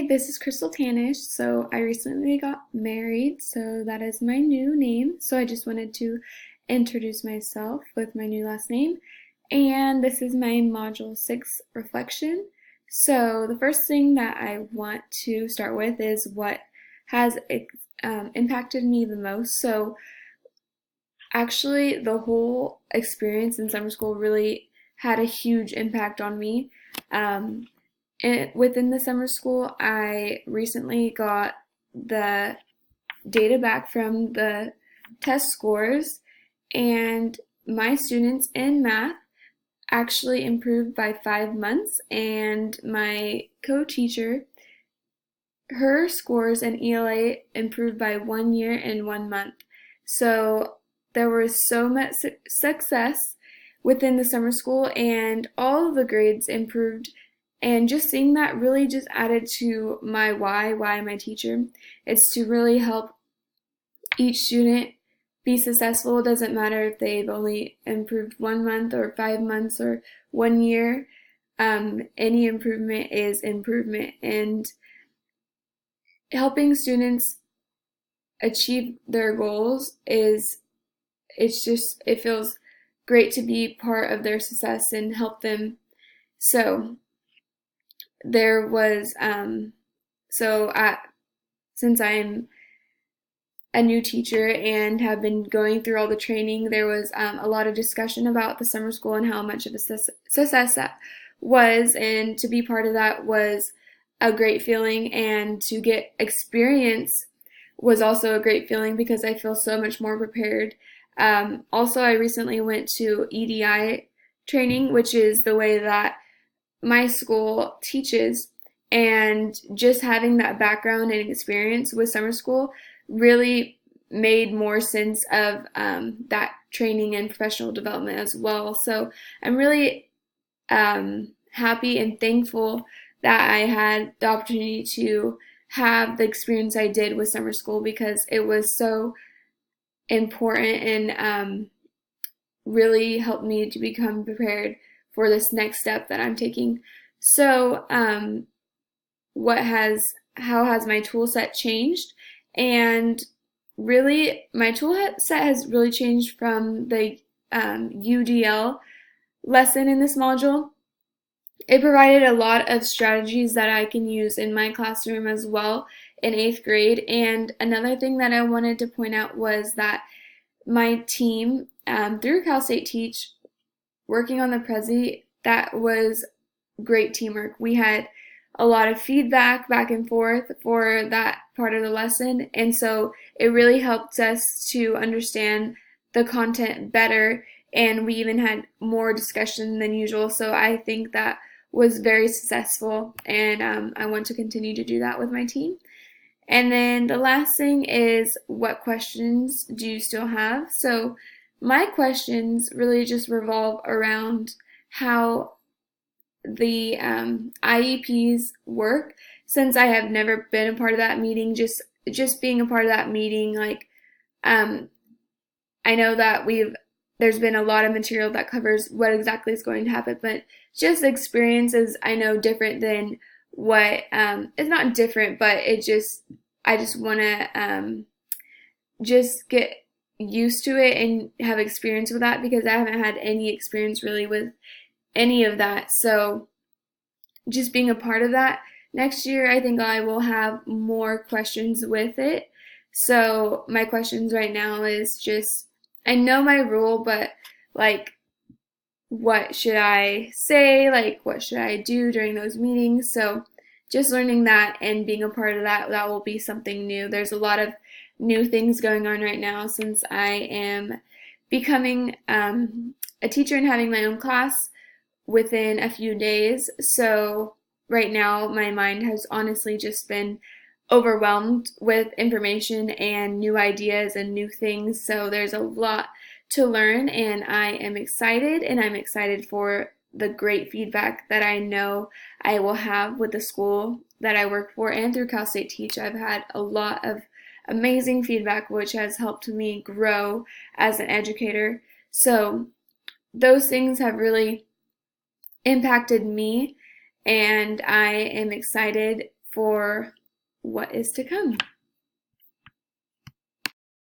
this is Crystal Tanish. So I recently got married, so that is my new name. So I just wanted to introduce myself with my new last name. And this is my Module 6 reflection. So the first thing that I want to start with is what has impacted me the most. So actually, the whole experience in summer school really had a huge impact on me. Um, Within the summer school, I recently got the data back from the test scores, and my students in math actually improved by 5 months, and my co-teacher, her scores in ELA improved by 1 year and 1 month. So there was so much success within the summer school, and all of the grades improved. And just seeing that really just added to my why my teacher. It's to really help each student be successful. It doesn't matter if they've only improved 1 month or 5 months or 1 year. Any improvement is improvement, and helping students achieve their goals it feels great to be part of their success and help them. So there was since I'm a new teacher and have been going through all the training, there was a lot of discussion about the summer school and how much of a success that was, and to be part of that was a great feeling, and to get experience was also a great feeling because I feel so much more prepared. Also, I recently went to EDI training, which is the way that my school teaches, and just having that background and experience with summer school really made more sense of that training and professional development as well. So I'm really happy and thankful that I had the opportunity to have the experience I did with summer school, because it was so important and really helped me to become prepared for this next step that I'm taking. So, how has my tool set changed? And really, my tool set has really changed from the UDL lesson in this module. It provided a lot of strategies that I can use in my classroom as well in 8th grade. And another thing that I wanted to point out was that my team, through Cal State Teach, working on the Prezi, that was great teamwork. We had a lot of feedback back and forth for that part of the lesson, and so it really helped us to understand the content better, and we even had more discussion than usual. So I think that was very successful, and I want to continue to do that with my team. And then the last thing is, what questions do you still have? So my questions really just revolve around how the IEPs work. Since I have never been a part of that meeting, just being a part of that meeting, like I know that there's been a lot of material that covers what exactly is going to happen, but just the experience is, I know, different than what it's not different, but I just want to just get used to it and have experience with that, because I haven't had any experience really with any of that. So just being a part of that, next year I think I will have more questions with it. So my questions right now is just, I know my rule, but like, what should I say? Like, what should I do during those meetings? So just learning that and being a part of that, that will be something new. There's a lot of new things going on right now since I am becoming a teacher and having my own class within a few days. So right now my mind has honestly just been overwhelmed with information and new ideas and new things. So there's a lot to learn, and I am excited, and I'm excited for the great feedback that I know I will have with the school that I work for, and through Cal State Teach. I've had a lot of amazing feedback, which has helped me grow as an educator. So those things have really impacted me, and I am excited for what is to come.